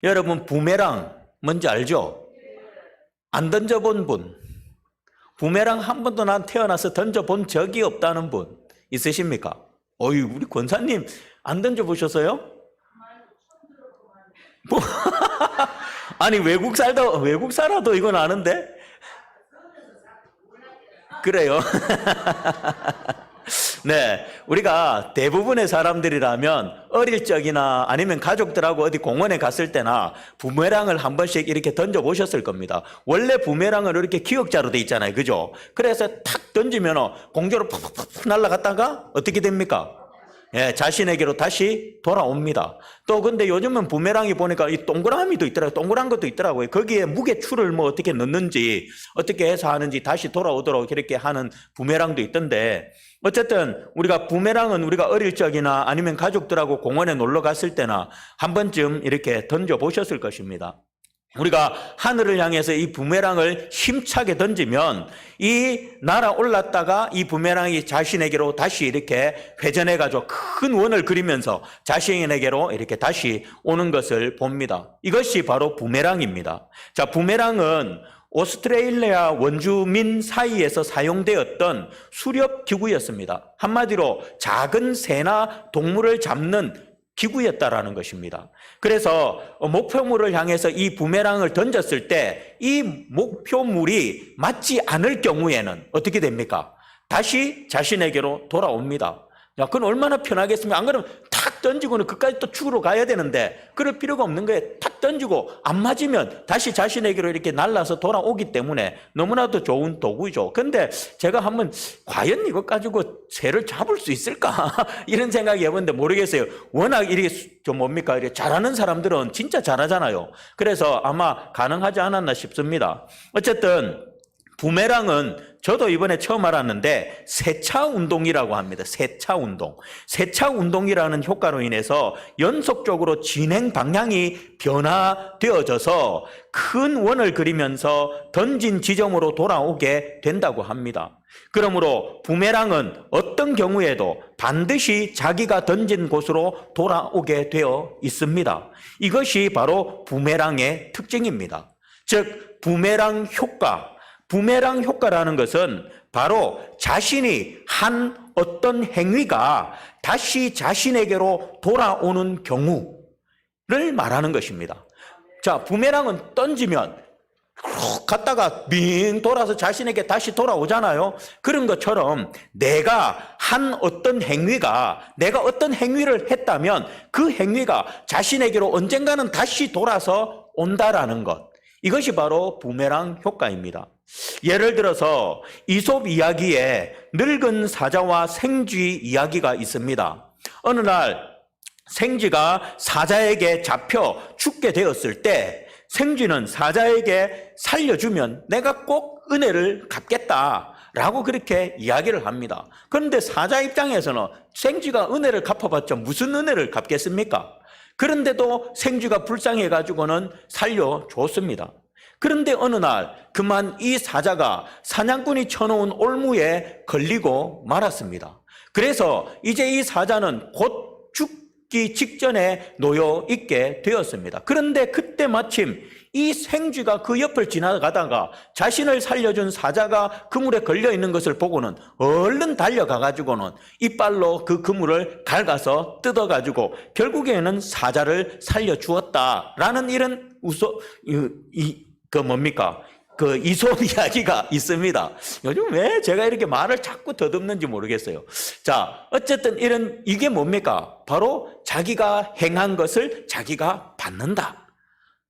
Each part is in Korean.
여러분 부메랑 뭔지 알죠? 안 던져본 분, 부메랑 한 번도 난 태어나서 던져본 적이 없다는 분 있으십니까? 어이, 우리 권사님 안 던져보셨어요? 아니 외국 살아도 이건 아는데? 그래요. 네, 우리가 대부분의 사람들이라면 어릴 적이나 아니면 가족들하고 어디 공원에 갔을 때나 부메랑을 한 번씩 이렇게 던져보셨을 겁니다. 원래 부메랑은 이렇게 기역자로 돼 있잖아요. 그죠? 그래서 탁 던지면 공중으로 팍팍팍 날아갔다가 어떻게 됩니까? 예, 자신에게로 다시 돌아옵니다. 또 근데 요즘은 부메랑이 보니까 이 동그라미도 있더라고요. 동그란 것도 있더라고요. 거기에 무게추를 뭐 어떻게 넣는지 어떻게 해서 하는지 다시 돌아오도록 이렇게 하는 부메랑도 있던데, 어쨌든 우리가 부메랑은 우리가 어릴 적이나 아니면 가족들하고 공원에 놀러 갔을 때나 한 번쯤 이렇게 던져보셨을 것입니다. 우리가 하늘을 향해서 이 부메랑을 힘차게 던지면 이 날아올랐다가 이 부메랑이 자신에게로 다시 이렇게 회전해가지고 큰 원을 그리면서 자신에게로 이렇게 다시 오는 것을 봅니다. 이것이 바로 부메랑입니다. 자, 부메랑은 오스트레일리아 원주민 사이에서 사용되었던 수렵 기구였습니다. 한마디로 작은 새나 동물을 잡는 기구였다라는 것입니다. 그래서 목표물을 향해서 이 부메랑을 던졌을 때 이 목표물이 맞지 않을 경우에는 어떻게 됩니까? 다시 자신에게로 돌아옵니다. 야, 그건 얼마나 편하겠습니까? 안 그러면 탁 던지고는 그까지 또 죽으러 가야 되는데 그럴 필요가 없는 거예요. 탁 던지고 안 맞으면 다시 자신에게로 이렇게 날아서 돌아오기 때문에 너무나도 좋은 도구죠. 근데 제가 한번 과연 이것 가지고 새를 잡을 수 있을까? 이런 생각이 해봤는데 모르겠어요. 워낙 이렇게 좀 뭡니까? 이렇게 잘하는 사람들은 진짜 잘하잖아요. 그래서 아마 가능하지 않았나 싶습니다. 어쨌든 부메랑은 저도 이번에 처음 알았는데 세차 운동이라고 합니다. 세차 운동. 세차 운동이라는 효과로 인해서 연속적으로 진행 방향이 변화되어져서 큰 원을 그리면서 던진 지점으로 돌아오게 된다고 합니다. 그러므로 부메랑은 어떤 경우에도 반드시 자기가 던진 곳으로 돌아오게 되어 있습니다. 이것이 바로 부메랑의 특징입니다. 즉 부메랑 효과. 부메랑 효과라는 것은 바로 자신이 한 어떤 행위가 다시 자신에게로 돌아오는 경우를 말하는 것입니다. 자, 부메랑은 던지면 갔다가 빙 돌아서 자신에게 다시 돌아오잖아요. 그런 것처럼 내가 한 어떤 행위가, 내가 어떤 행위를 했다면 그 행위가 자신에게로 언젠가는 다시 돌아서 온다라는 것. 이것이 바로 부메랑 효과입니다. 예를 들어서 이솝 이야기에 늙은 사자와 생쥐 이야기가 있습니다. 어느 날 생쥐가 사자에게 잡혀 죽게 되었을 때 생쥐는 사자에게 살려주면 내가 꼭 은혜를 갚겠다라고 그렇게 이야기를 합니다. 그런데 사자 입장에서는 생쥐가 은혜를 갚아봤자 무슨 은혜를 갚겠습니까? 그런데도 생쥐가 불쌍해가지고는 살려줬습니다. 그런데 어느 날 그만 이 사자가 사냥꾼이 쳐놓은 올무에 걸리고 말았습니다. 그래서 이제 이 사자는 곧 죽기 직전에 놓여 있게 되었습니다. 그런데 그때 마침 이 생쥐가 그 옆을 지나가다가 자신을 살려준 사자가 그물에 걸려 있는 것을 보고는 얼른 달려가가지고는 이빨로 그 그물을 갉아서 뜯어가지고 결국에는 사자를 살려주었다라는 이런 그 이솝 이야기가 있습니다. 요즘 왜 제가 이렇게 말을 자꾸 더듬는지 모르겠어요. 자, 어쨌든 이게 뭡니까? 바로 자기가 행한 것을 자기가 받는다.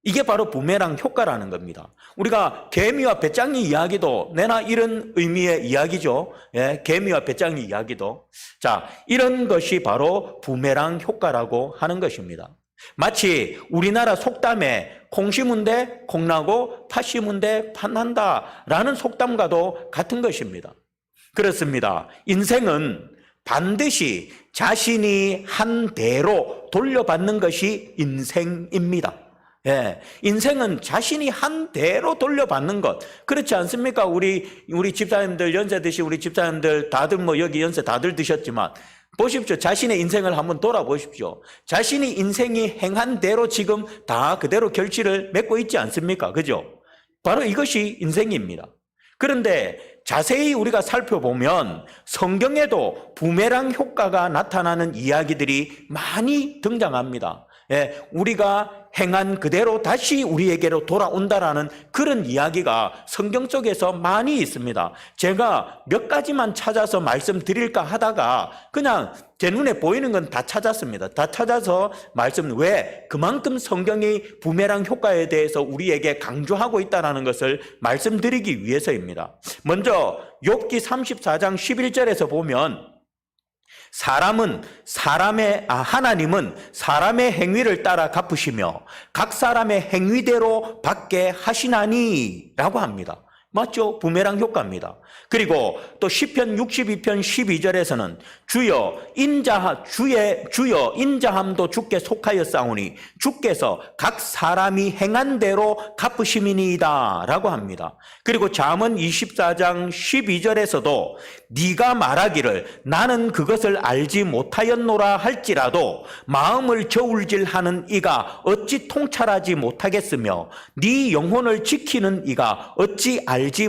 이게 바로 부메랑 효과라는 겁니다. 우리가 개미와 배짱이 이야기도 내나 이런 의미의 이야기죠. 예, 개미와 배짱이 이야기도. 자, 이런 것이 바로 부메랑 효과라고 하는 것입니다. 마치 우리나라 속담에 콩 심은데 콩나고 팥 심은데 팥 난다라는 속담과도 같은 것입니다. 그렇습니다. 인생은 반드시 자신이 한 대로 돌려받는 것이 인생입니다. 예, 인생은 자신이 한 대로 돌려받는 것. 그렇지 않습니까? 우리 집사님들 연세 드신 우리 집사님들 다들 뭐 여기 연세 다들 드셨지만 보십시오. 자신의 인생을 한번 돌아보십시오. 자신이 인생이 행한 대로 지금 다 그대로 결실을 맺고 있지 않습니까? 그죠? 바로 이것이 인생입니다. 그런데 자세히 우리가 살펴보면 성경에도 부메랑 효과가 나타나는 이야기들이 많이 등장합니다. 예, 우리가 행한 그대로 다시 우리에게로 돌아온다라는 그런 이야기가 성경 속에서 많이 있습니다. 제가 몇 가지만 찾아서 말씀드릴까 하다가 그냥 제 눈에 보이는 건 다 찾았습니다. 다 찾아서 왜 그만큼 성경이 부메랑 효과에 대해서 우리에게 강조하고 있다는 것을 말씀드리기 위해서입니다. 먼저 욥기 34장 11절에서 보면 하나님은 사람의 행위를 따라 갚으시며 각 사람의 행위대로 받게 하시나니 라고 합니다. 맞죠? 부메랑 효과입니다. 그리고 또 시편 62편 12절에서는 주여 인자함도 주께 속하였사오니 주께서 각 사람이 행한 대로 갚으심이니이다 라고 합니다. 그리고 잠언 24장 12절에서도 네가 말하기를 나는 그것을 알지 못하였노라 할지라도 마음을 저울질하는 이가 어찌 통찰하지 못하겠으며 네 영혼을 지키는 이가 어찌 알지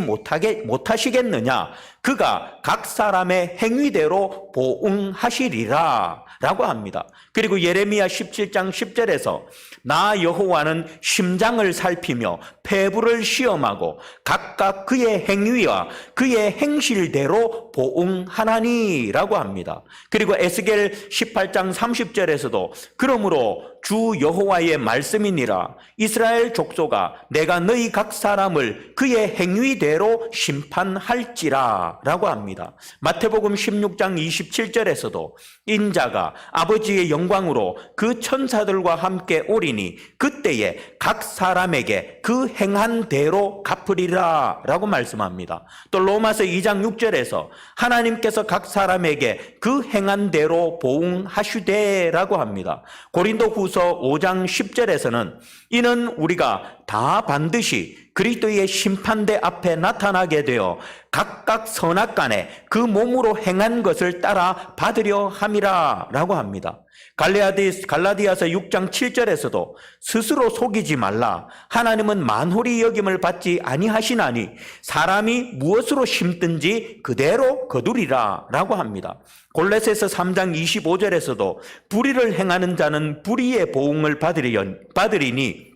못하시겠느냐. 그가 각 사람의 행위대로 보응하시리라 라고 합니다. 그리고 예레미야 17장 10절에서 나 여호와는 심장을 살피며 폐부를 시험하고 각각 그의 행위와 그의 행실대로 보응하나니 라고 합니다. 그리고 에스겔 18장 30절에서도 그러므로 주 여호와의 말씀이니라 이스라엘 족속아 내가 너희 각 사람을 그의 행위대로 심판할지라 라고 합니다. 마태복음 16장 27절에서도 인자가 아버지의 영광으로 그 천사들과 함께 오리니 그때에 각 사람에게 그 행한 대로 갚으리라 라고 말씀합니다. 또 로마서 2장 6절에서 하나님께서 각 사람에게 그 행한 대로 보응하시되 라고 합니다. 고린도후서 5장 10절에서는 이는 우리가 다 반드시 그리스도의 심판대 앞에 나타나게 되어 각각 선악간에 그 몸으로 행한 것을 따라 받으려 함이라 라고 합니다. 갈라디아서 6장 7절에서도 스스로 속이지 말라 하나님은 만홀히 여김을 받지 아니하시나니 사람이 무엇으로 심든지 그대로 거두리라 라고 합니다. 골로새서 3장 25절에서도 불의를 행하는 자는 불의의 보응을 받으리니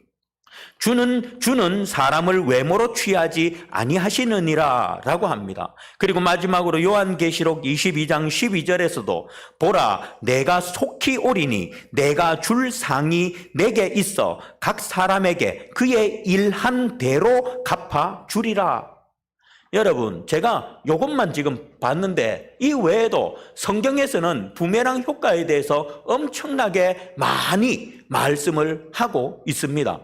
주는 사람을 외모로 취하지 아니하시느니라 라고 합니다. 그리고 마지막으로 요한계시록 22장 12절에서도 보라 내가 속히 오리니 내가 줄 상이 내게 있어 각 사람에게 그의 일한 대로 갚아 주리라. 여러분 제가 이것만 지금 봤는데 이 외에도 성경에서는 부메랑 효과에 대해서 엄청나게 많이 말씀을 하고 있습니다.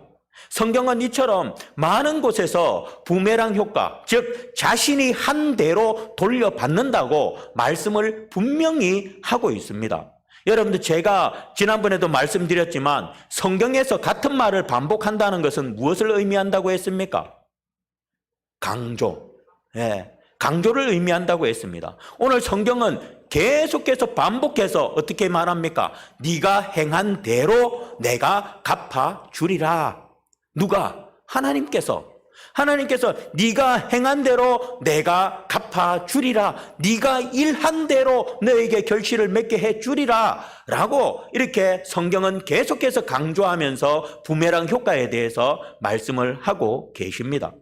성경은 이처럼 많은 곳에서 부메랑 효과, 즉 자신이 한 대로 돌려받는다고 말씀을 분명히 하고 있습니다. 여러분들 제가 지난번에도 말씀드렸지만 성경에서 같은 말을 반복한다는 것은 무엇을 의미한다고 했습니까? 강조. 강조를 의미한다고 했습니다. 오늘 성경은 계속해서 반복해서 어떻게 말합니까? 네가 행한 대로 내가 갚아 주리라. 누가? 하나님께서 네가 행한 대로 내가 갚아 주리라. 네가 일한 대로 너에게 결실을 맺게 해 주리라 라고 이렇게 성경은 계속해서 강조하면서 부메랑 효과에 대해서 말씀을 하고 계십니다.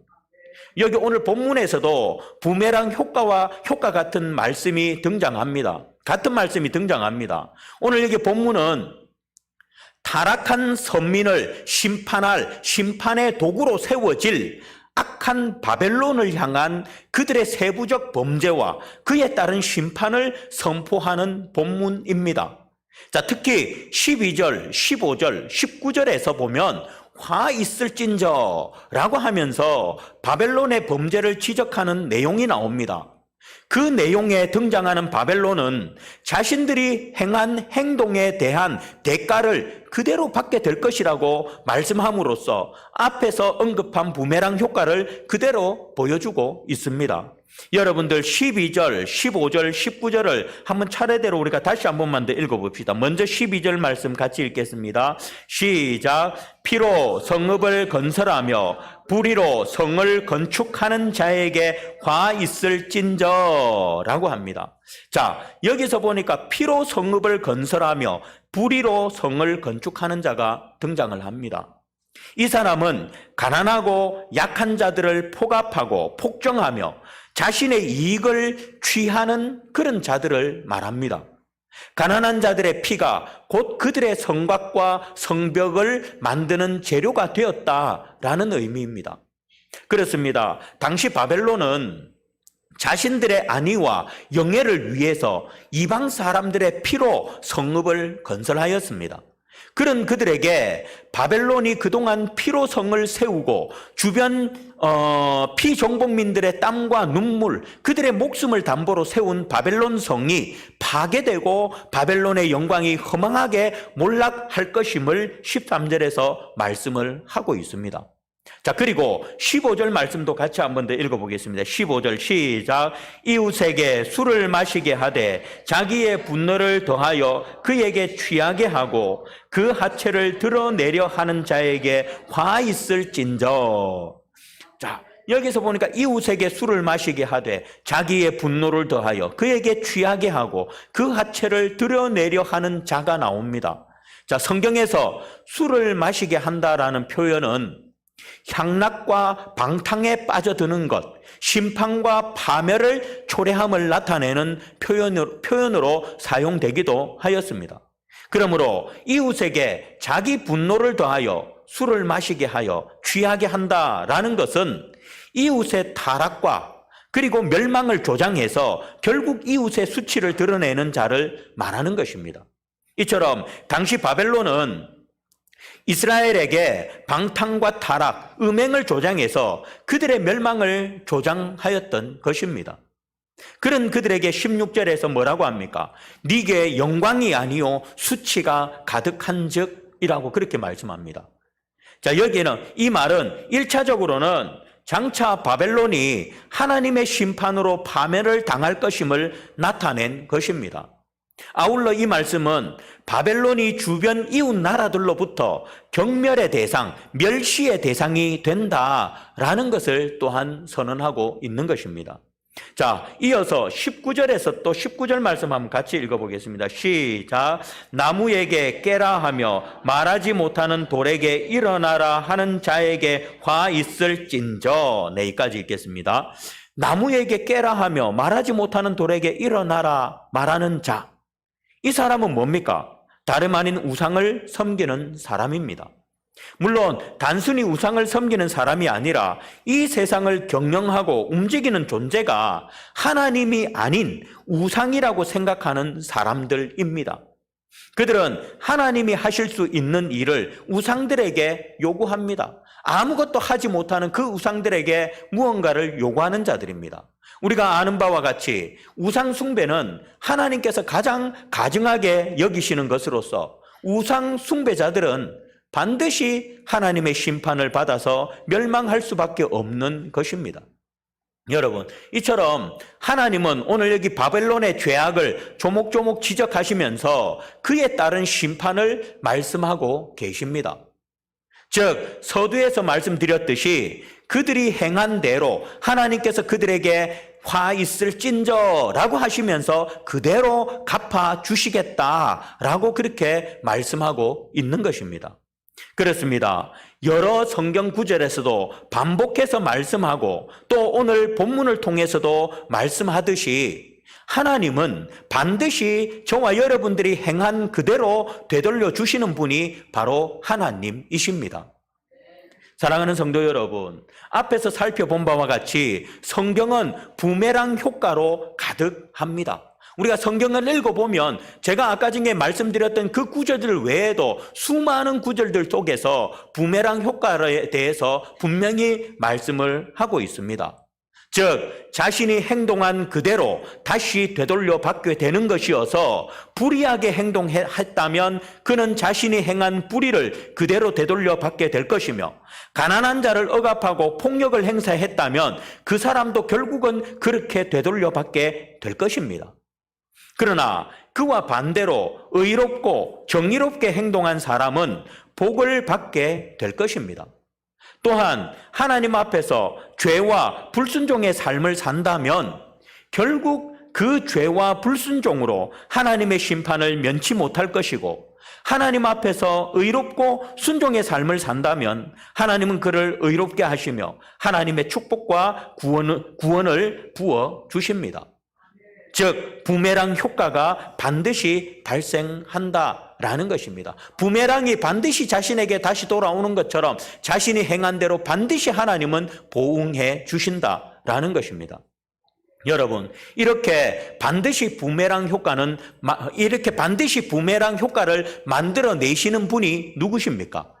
여기 오늘 본문에서도 부메랑 효과와 효과 같은 말씀이 등장합니다. 오늘 여기 본문은 타락한 선민을 심판할 심판의 도구로 세워질 악한 바벨론을 향한 그들의 세부적 범죄와 그에 따른 심판을 선포하는 본문입니다. 자, 특히 12절, 15절, 19절에서 보면 화 있을진저 라고 하면서 바벨론의 범죄를 지적하는 내용이 나옵니다. 그 내용에 등장하는 바벨론은 자신들이 행한 행동에 대한 대가를 그대로 받게 될 것이라고 말씀함으로써 앞에서 언급한 부메랑 효과를 그대로 보여주고 있습니다. 여러분들 12절, 15절, 19절을 한번 차례대로 우리가 다시 한 번만 더 읽어봅시다. 먼저 12절 말씀 같이 읽겠습니다. 시작. 피로 성읍을 건설하며 불의로 성을 건축하는 자에게 화 있을진저 라고 합니다. 자, 여기서 보니까 피로 성읍을 건설하며 불의로 성을 건축하는 자가 등장을 합니다. 이 사람은 가난하고 약한 자들을 포갑하고 폭정하며 자신의 이익을 취하는 그런 자들을 말합니다. 가난한 자들의 피가 곧 그들의 성곽과 성벽을 만드는 재료가 되었다라는 의미입니다. 그렇습니다. 당시 바벨론은 자신들의 안위와 영예를 위해서 이방 사람들의 피로 성읍을 건설하였습니다. 그런 그들에게 바벨론이 그동안 피로 성을 세우고 주변 피정복민들의 땀과 눈물, 그들의 목숨을 담보로 세운 바벨론 성이 파괴되고 바벨론의 영광이 허망하게 몰락할 것임을 13절에서 말씀을 하고 있습니다. 자, 그리고 15절 말씀도 같이 한번 더 읽어보겠습니다. 15절 시작. 이웃에게 술을 마시게 하되 자기의 분노를 더하여 그에게 취하게 하고 그 하체를 드러내려 하는 자에게 화 있을진저. 자, 여기서 보니까 이웃에게 술을 마시게 하되 자기의 분노를 더하여 그에게 취하게 하고 그 하체를 드러내려 하는 자가 나옵니다. 자, 성경에서 술을 마시게 한다라는 표현은 향락과 방탕에 빠져드는 것, 심판과 파멸을 초래함을 나타내는 표현으로 사용되기도 하였습니다. 그러므로 이웃에게 자기 분노를 더하여 술을 마시게 하여 취하게 한다라는 것은 이웃의 타락과 그리고 멸망을 조장해서 결국 이웃의 수치를 드러내는 자를 말하는 것입니다. 이처럼 당시 바벨론은 이스라엘에게 방탕과 타락, 음행을 조장해서 그들의 멸망을 조장하였던 것입니다. 그런 그들에게 16절에서 뭐라고 합니까? 네게 영광이 아니요 수치가 가득한 적이라고 그렇게 말씀합니다. 자, 여기는 이 말은 1차적으로는 장차 바벨론이 하나님의 심판으로 파멸을 당할 것임을 나타낸 것입니다. 아울러 이 말씀은 바벨론이 주변 이웃 나라들로부터 경멸의 대상, 멸시의 대상이 된다라는 것을 또한 선언하고 있는 것입니다. 자, 이어서 19절에서 또 19절 말씀 한번 같이 읽어보겠습니다. 시작. 나무에게 깨라 하며 말하지 못하는 돌에게 일어나라 하는 자에게 화 있을진저. 네, 여기까지 읽겠습니다. 나무에게 깨라 하며 말하지 못하는 돌에게 일어나라 말하는 자. 이 사람은 뭡니까? 다름 아닌 우상을 섬기는 사람입니다. 물론 단순히 우상을 섬기는 사람이 아니라 이 세상을 경영하고 움직이는 존재가 하나님이 아닌 우상이라고 생각하는 사람들입니다. 그들은 하나님이 하실 수 있는 일을 우상들에게 요구합니다. 아무것도 하지 못하는 그 우상들에게 무언가를 요구하는 자들입니다. 우리가 아는 바와 같이 우상 숭배는 하나님께서 가장 가증하게 여기시는 것으로서 우상 숭배자들은 반드시 하나님의 심판을 받아서 멸망할 수밖에 없는 것입니다. 여러분, 이처럼 하나님은 오늘 여기 바벨론의 죄악을 조목조목 지적하시면서 그에 따른 심판을 말씀하고 계십니다. 즉, 서두에서 말씀드렸듯이 그들이 행한 대로 하나님께서 그들에게 화 있을진저라고 하시면서 그대로 갚아주시겠다라고 그렇게 말씀하고 있는 것입니다. 그렇습니다. 여러 성경 구절에서도 반복해서 말씀하고 또 오늘 본문을 통해서도 말씀하듯이 하나님은 반드시 저와 여러분들이 행한 그대로 되돌려 주시는 분이 바로 하나님이십니다. 사랑하는 성도 여러분, 앞에서 살펴본 바와 같이 성경은 부메랑 효과로 가득합니다. 우리가 성경을 읽어보면 제가 아까 전에 말씀드렸던 그 구절들 외에도 수많은 구절들 속에서 부메랑 효과에 대해서 분명히 말씀을 하고 있습니다. 즉 자신이 행동한 그대로 다시 되돌려 받게 되는 것이어서 불의하게 행동했다면 그는 자신이 행한 불의를 그대로 되돌려 받게 될 것이며 가난한 자를 억압하고 폭력을 행사했다면 그 사람도 결국은 그렇게 되돌려 받게 될 것입니다. 그러나 그와 반대로 의롭고 정의롭게 행동한 사람은 복을 받게 될 것입니다. 또한 하나님 앞에서 죄와 불순종의 삶을 산다면 결국 그 죄와 불순종으로 하나님의 심판을 면치 못할 것이고 하나님 앞에서 의롭고 순종의 삶을 산다면 하나님은 그를 의롭게 하시며 하나님의 축복과 구원을 부어 주십니다. 즉 부메랑 효과가 반드시 발생한다라는 것입니다. 부메랑이 반드시 자신에게 다시 돌아오는 것처럼 자신이 행한 대로 반드시 하나님은 보응해 주신다라는 것입니다. 여러분, 이렇게 반드시 부메랑 효과를 만들어내시는 분이 누구십니까?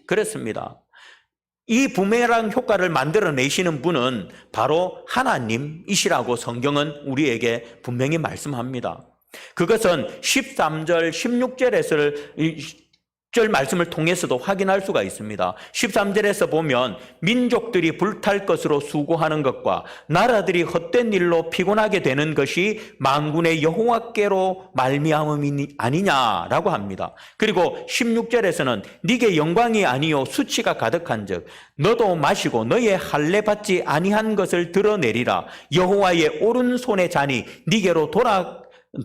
그렇습니다. 이 부메랑 효과를 만들어내시는 분은 바로 하나님이시라고 성경은 우리에게 분명히 말씀합니다. 그것은 13절, 16절 말씀을 통해서도 확인할 수가 있습니다. 13절에서 보면 민족들이 불탈 것으로 수고하는 것과 나라들이 헛된 일로 피곤하게 되는 것이 만군의 여호와께로 말미암음이 아니냐라고 합니다. 그리고 16절에서는 네게 영광이 아니요 수치가 가득한즉 너도 마시고 너의 할례 받지 아니한 것을 드러내리라. 여호와의 오른손의 잔이 네게로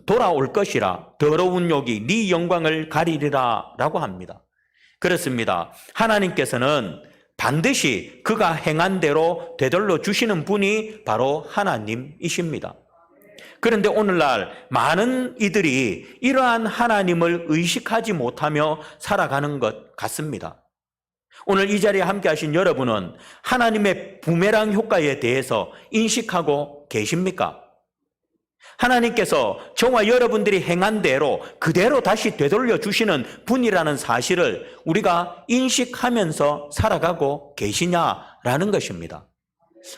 돌아올 것이라. 더러운 욕이 네 영광을 가리리라 라고 합니다. 그렇습니다. 하나님께서는 반드시 그가 행한 대로 되돌려 주시는 분이 바로 하나님이십니다. 그런데 오늘날 많은 이들이 이러한 하나님을 의식하지 못하며 살아가는 것 같습니다. 오늘 이 자리에 함께 하신 여러분은 하나님의 부메랑 효과에 대해서 인식하고 계십니까? 하나님께서 저와 여러분들이 행한 대로 그대로 다시 되돌려 주시는 분이라는 사실을 우리가 인식하면서 살아가고 계시냐라는 것입니다.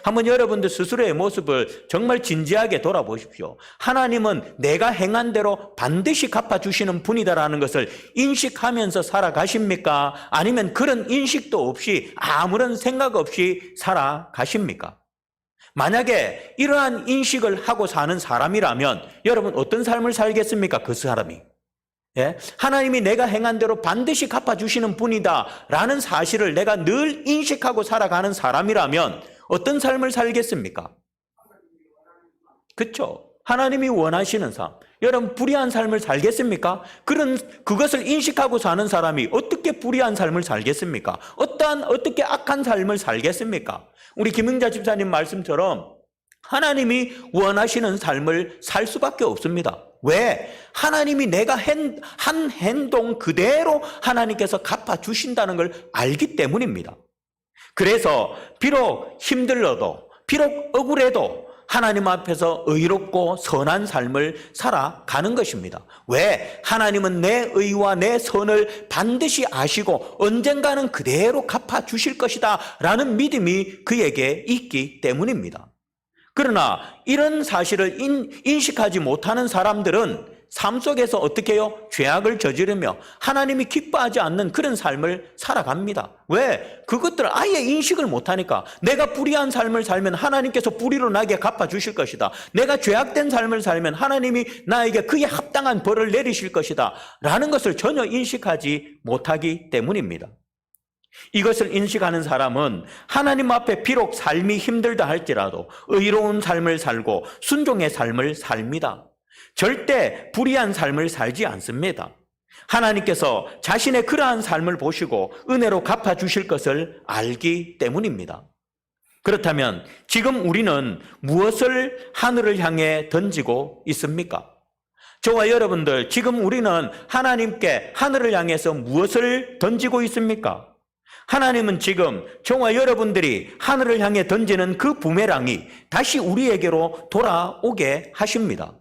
한번 여러분들 스스로의 모습을 정말 진지하게 돌아보십시오. 하나님은 내가 행한 대로 반드시 갚아주시는 분이다라는 것을 인식하면서 살아가십니까? 아니면 그런 인식도 없이 아무런 생각 없이 살아가십니까? 만약에 이러한 인식을 하고 사는 사람이라면 여러분 어떤 삶을 살겠습니까? 그 사람이. 예? 하나님이 내가 행한 대로 반드시 갚아주시는 분이다라는 사실을 내가 늘 인식하고 살아가는 사람이라면 어떤 삶을 살겠습니까? 그렇죠? 하나님이 원하시는 삶. 여러분 불의한 삶을 살겠습니까? 그것을 인식하고 사는 사람이 어떻게 불의한 삶을 살겠습니까? 어떻게 악한 삶을 살겠습니까? 우리 김영자 집사님 말씀처럼 하나님이 원하시는 삶을 살 수밖에 없습니다. 왜? 하나님이 내가 한 행동 그대로 하나님께서 갚아주신다는 걸 알기 때문입니다. 그래서 비록 힘들어도 비록 억울해도 하나님 앞에서 의롭고 선한 삶을 살아가는 것입니다. 왜? 하나님은 내 의와 내 선을 반드시 아시고 언젠가는 그대로 갚아주실 것이다 라는 믿음이 그에게 있기 때문입니다. 그러나 이런 사실을 인식하지 못하는 사람들은 삶 속에서 어떻게 해요? 죄악을 저지르며 하나님이 기뻐하지 않는 그런 삶을 살아갑니다. 왜? 그것들을 아예 인식을 못하니까. 내가 불의한 삶을 살면 하나님께서 불의로 나에게 갚아주실 것이다. 내가 죄악된 삶을 살면 하나님이 나에게 그에 합당한 벌을 내리실 것이다 라는 것을 전혀 인식하지 못하기 때문입니다. 이것을 인식하는 사람은 하나님 앞에 비록 삶이 힘들다 할지라도 의로운 삶을 살고 순종의 삶을 삽니다. 절대 불의한 삶을 살지 않습니다. 하나님께서 자신의 그러한 삶을 보시고 은혜로 갚아주실 것을 알기 때문입니다. 그렇다면 지금 우리는 무엇을 하늘을 향해 던지고 있습니까? 저와 여러분들 지금 우리는 하나님께 하늘을 향해서 무엇을 던지고 있습니까? 하나님은 지금 저와 여러분들이 하늘을 향해 던지는 그 부메랑이 다시 우리에게로 돌아오게 하십니다.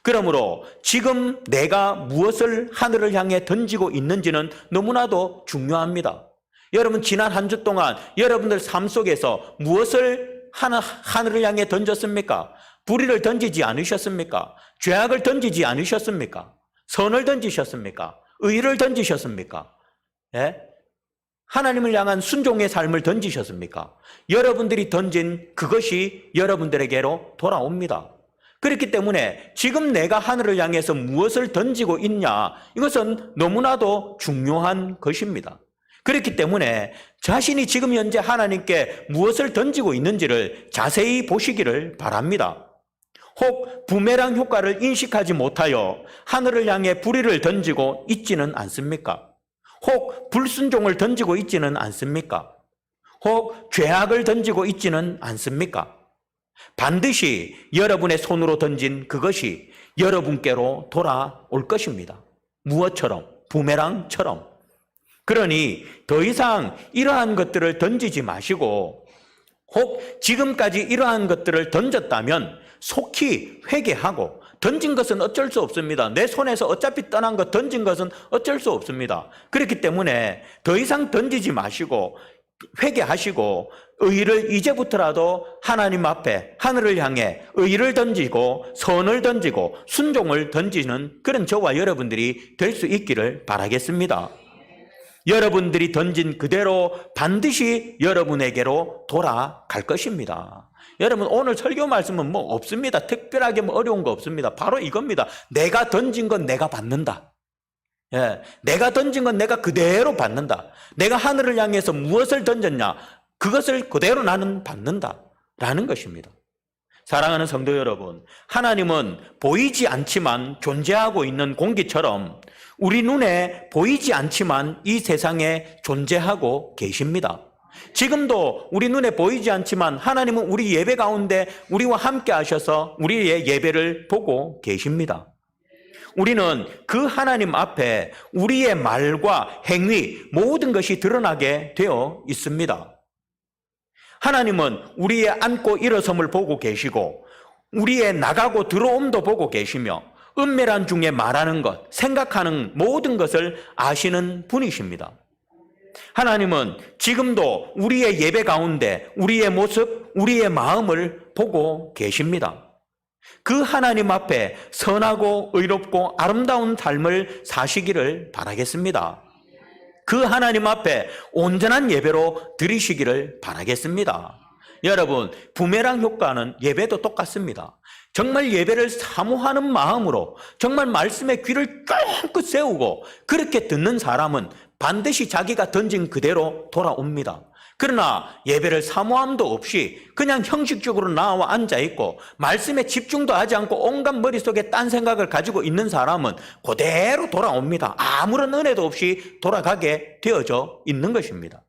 그러므로 지금 내가 무엇을 하늘을 향해 던지고 있는지는 너무나도 중요합니다. 여러분 지난 한 주 동안 여러분들 삶 속에서 무엇을 하늘을 향해 던졌습니까? 불의를 던지지 않으셨습니까? 죄악을 던지지 않으셨습니까? 선을 던지셨습니까? 의를 던지셨습니까? 예? 하나님을 향한 순종의 삶을 던지셨습니까? 여러분들이 던진 그것이 여러분들에게로 돌아옵니다. 그렇기 때문에 지금 내가 하늘을 향해서 무엇을 던지고 있냐, 이것은 너무나도 중요한 것입니다. 그렇기 때문에 자신이 지금 현재 하나님께 무엇을 던지고 있는지를 자세히 보시기를 바랍니다. 혹 부메랑 효과를 인식하지 못하여 하늘을 향해 불의를 던지고 있지는 않습니까? 혹 불순종을 던지고 있지는 않습니까? 혹 죄악을 던지고 있지는 않습니까? 반드시 여러분의 손으로 던진 그것이 여러분께로 돌아올 것입니다. 무엇처럼? 부메랑처럼. 그러니 더 이상 이러한 것들을 던지지 마시고, 혹 지금까지 이러한 것들을 던졌다면 속히 회개하고, 던진 것은 어쩔 수 없습니다. 내 손에서 어차피 떠난 것 던진 것은 어쩔 수 없습니다. 그렇기 때문에 더 이상 던지지 마시고 회개하시고 의를 이제부터라도 하나님 앞에 하늘을 향해 의를 던지고 선을 던지고 순종을 던지는 그런 저와 여러분들이 될 수 있기를 바라겠습니다. 여러분들이 던진 그대로 반드시 여러분에게로 돌아갈 것입니다. 여러분, 오늘 설교 말씀은 뭐 없습니다. 특별하게 뭐 어려운 거 없습니다. 바로 이겁니다. 내가 던진 건 내가 받는다. 예, 내가 던진 건 내가 그대로 받는다. 내가 하늘을 향해서 무엇을 던졌냐, 그것을 그대로 나는 받는다 라는 것입니다. 사랑하는 성도 여러분, 하나님은 보이지 않지만 존재하고 있는 공기처럼 우리 눈에 보이지 않지만 이 세상에 존재하고 계십니다. 지금도 우리 눈에 보이지 않지만 하나님은 우리 예배 가운데 우리와 함께 하셔서 우리의 예배를 보고 계십니다. 우리는 그 하나님 앞에 우리의 말과 행위 모든 것이 드러나게 되어 있습니다. 하나님은 우리의 앉고 일어섬을 보고 계시고 우리의 나가고 들어옴도 보고 계시며 은밀한 중에 말하는 것, 생각하는 모든 것을 아시는 분이십니다. 하나님은 지금도 우리의 예배 가운데 우리의 모습, 우리의 마음을 보고 계십니다. 그 하나님 앞에 선하고 의롭고 아름다운 삶을 사시기를 바라겠습니다. 그 하나님 앞에 온전한 예배로 드리시기를 바라겠습니다. 여러분, 부메랑 효과는 예배도 똑같습니다. 정말 예배를 사모하는 마음으로 정말 말씀에 귀를 쫑긋 세우고 그렇게 듣는 사람은 반드시 자기가 던진 그대로 돌아옵니다. 그러나 예배를 사모함도 없이 그냥 형식적으로 나와 앉아있고 말씀에 집중도 하지 않고 온갖 머릿속에 딴 생각을 가지고 있는 사람은 그대로 돌아옵니다. 아무런 은혜도 없이 돌아가게 되어져 있는 것입니다.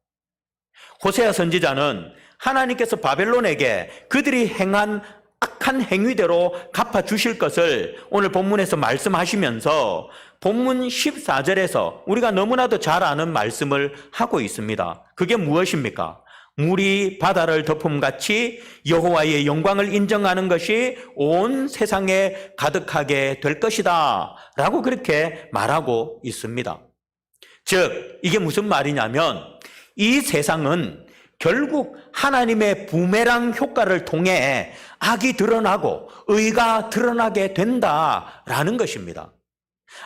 호세아 선지자는 하나님께서 바벨론에게 그들이 행한 악한 행위대로 갚아주실 것을 오늘 본문에서 말씀하시면서 본문 14절에서 우리가 너무나도 잘 아는 말씀을 하고 있습니다. 그게 무엇입니까? 물이 바다를 덮음같이 여호와의 영광을 인정하는 것이 온 세상에 가득하게 될 것이다 라고 그렇게 말하고 있습니다. 즉 이게 무슨 말이냐면 이 세상은 결국 하나님의 부메랑 효과를 통해 악이 드러나고 의가 드러나게 된다라는 것입니다.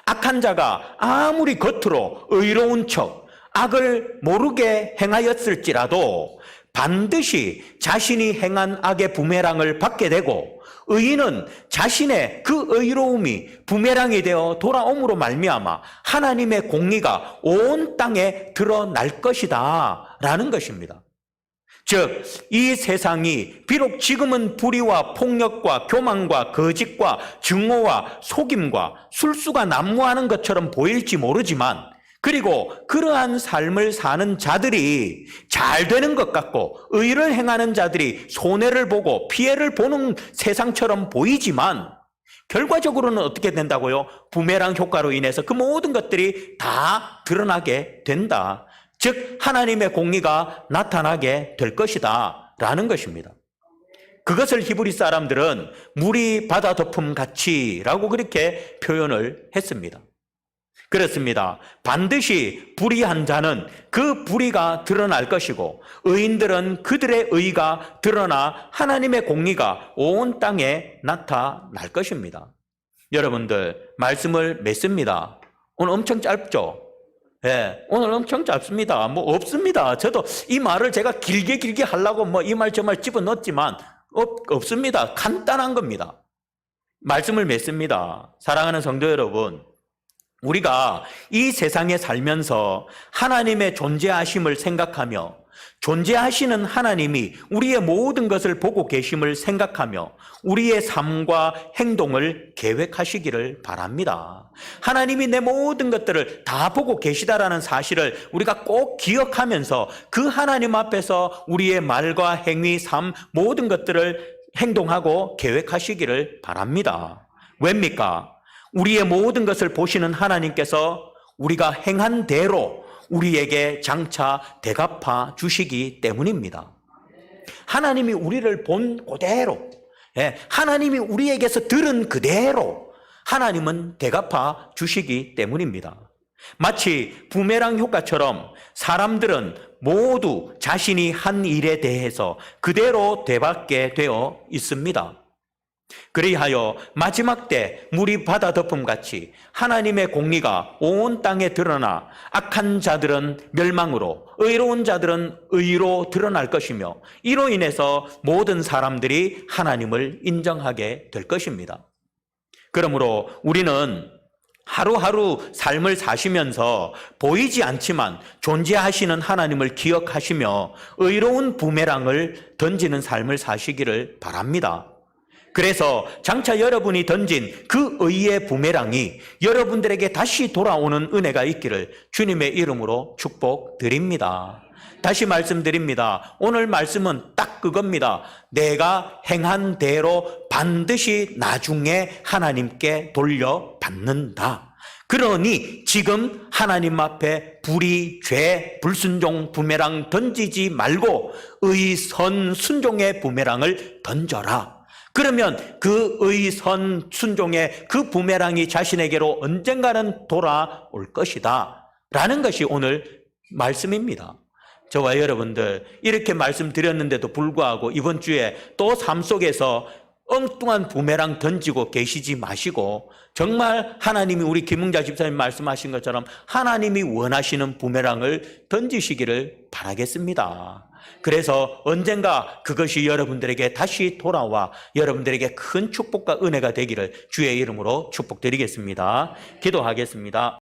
악한 자가 아무리 겉으로 의로운 척 악을 모르게 행하였을지라도 반드시 자신이 행한 악의 부메랑을 받게 되고 의인은 자신의 그 의로움이 부메랑이 되어 돌아옴으로 말미암아 하나님의 공의가 온 땅에 드러날 것이다 라는 것입니다. 즉, 이 세상이 비록 지금은 불의와 폭력과 교만과 거짓과 증오와 속임과 술수가 난무하는 것처럼 보일지 모르지만 그리고 그러한 삶을 사는 자들이 잘 되는 것 같고 의를 행하는 자들이 손해를 보고 피해를 보는 세상처럼 보이지만 결과적으로는 어떻게 된다고요? 부메랑 효과로 인해서 그 모든 것들이 다 드러나게 된다. 즉 하나님의 공의가 나타나게 될 것이다 라는 것입니다. 그것을 히브리 사람들은 물이 바다 덮음 같이 라고 그렇게 표현을 했습니다. 그렇습니다. 반드시 불의한 자는 그 불의가 드러날 것이고 의인들은 그들의 의가 드러나 하나님의 공의가 온 땅에 나타날 것입니다. 여러분들 말씀을 맺습니다. 오늘 엄청 짧죠? 예, 오늘 엄청 짧습니다. 뭐 없습니다. 저도 이 말을 제가 길게 하려고 뭐 이 말 저 말 집어넣었지만 없습니다. 간단한 겁니다. 말씀을 맺습니다. 사랑하는 성도 여러분, 우리가 이 세상에 살면서 하나님의 존재하심을 생각하며 존재하시는 하나님이 우리의 모든 것을 보고 계심을 생각하며 우리의 삶과 행동을 계획하시기를 바랍니다. 하나님이 내 모든 것들을 다 보고 계시다라는 사실을 우리가 꼭 기억하면서 그 하나님 앞에서 우리의 말과 행위, 삶 모든 것들을 행동하고 계획하시기를 바랍니다. 왜입니까? 우리의 모든 것을 보시는 하나님께서 우리가 행한 대로 우리에게 장차 대갚아 주시기 때문입니다. 하나님이 우리를 본 그대로, 하나님이 우리에게서 들은 그대로 하나님은 대갚아 주시기 때문입니다. 마치 부메랑 효과처럼 사람들은 모두 자신이 한 일에 대해서 그대로 되받게 되어 있습니다. 그리하여 마지막 때 물이 바다 덮음같이 하나님의 공의가 온 땅에 드러나 악한 자들은 멸망으로 의로운 자들은 의로 드러날 것이며 이로 인해서 모든 사람들이 하나님을 인정하게 될 것입니다. 그러므로 우리는 하루하루 삶을 사시면서 보이지 않지만 존재하시는 하나님을 기억하시며 의로운 부메랑을 던지는 삶을 사시기를 바랍니다. 그래서 장차 여러분이 던진 그 의의 부메랑이 여러분들에게 다시 돌아오는 은혜가 있기를 주님의 이름으로 축복드립니다. 다시 말씀드립니다. 오늘 말씀은 딱 그겁니다. 내가 행한 대로 반드시 나중에 하나님께 돌려받는다. 그러니 지금 하나님 앞에 불의, 죄, 불순종 부메랑 던지지 말고 의선 순종의 부메랑을 던져라. 그러면 그 의선 순종의 그 부메랑이 자신에게로 언젠가는 돌아올 것이다 라는 것이 오늘 말씀입니다. 저와 여러분들 이렇게 말씀드렸는데도 불구하고 이번 주에 또 삶 속에서 엉뚱한 부메랑 던지고 계시지 마시고 정말 하나님이 우리 김웅자 집사님 말씀하신 것처럼 하나님이 원하시는 부메랑을 던지시기를 바라겠습니다. 그래서 언젠가 그것이 여러분들에게 다시 돌아와 여러분들에게 큰 축복과 은혜가 되기를 주의 이름으로 축복드리겠습니다. 기도하겠습니다.